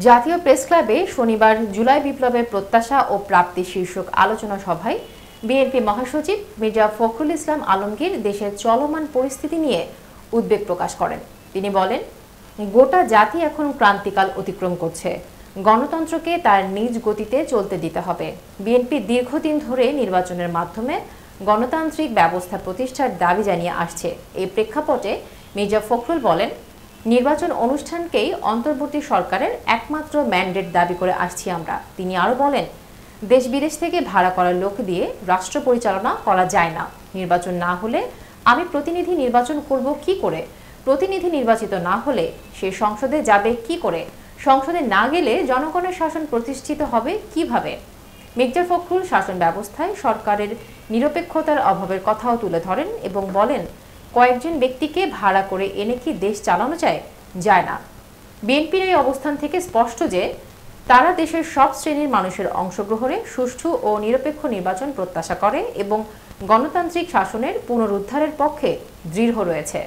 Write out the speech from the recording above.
জাতীয় প্রেস ক্লাবে শনিবার জুলাই বিপ্লবের প্রত্যাশা ও প্রাপ্তি শীর্ষক আলোচনা সভায় বিএনপি মহাসচিব মির্জা ফখরুল ইসলাম আলমগীর দেশের চলমান পরিস্থিতি নিয়ে উদ্বেগ প্রকাশ করেন। তিনি বলেন, গোটা জাতি এখন ক্রান্তিকাল অতিক্রম করছে, গণতন্ত্রকে তার নিজ গতিতে চলতে দিতে হবে। বিএনপি দীর্ঘদিন ধরে নির্বাচনের মাধ্যমে গণতান্ত্রিক ব্যবস্থা প্রতিষ্ঠার দাবি জানিয়ে আসছে। এই প্রেক্ষাপটে মির্জা ফখরুল বলেন, নির্বাচন অনুষ্ঠানকেই অন্তর্বর্তী সরকারের একমাত্র ম্যান্ডেট দাবি করে আসছি আমরা। তিনি আরও বলেন, দেশ বিদেশ থেকে ভাড়া করা লোক দিয়ে রাষ্ট্র পরিচালনা করা যায় না। নির্বাচন না হলে আমি প্রতিনিধি নির্বাচন করব কি করে? প্রতিনিধি নির্বাচিত না হলে সে সংসদে যাবে কি করে? সংসদে না গেলে জনগণের শাসন প্রতিষ্ঠিত হবে কিভাবে? মির্জা ফখরুল শাসন ব্যবস্থায় সরকারের নিরপেক্ষতার অভাবের কথাও তুলে ধরেন এবং বলেন, কয়েকজন ব্যক্তিকে ভাড়া করে এনে কি দেশ চালানো যায় না। বিএনপির এই অবস্থান থেকে স্পষ্ট যে তারা দেশের সব শ্রেণীর মানুষের অংশগ্রহণে সুষ্ঠু ও নিরপেক্ষ নির্বাচন প্রত্যাশা করে এবং গণতান্ত্রিক শাসনের পুনরুদ্ধারের পক্ষে দৃঢ় রয়েছে।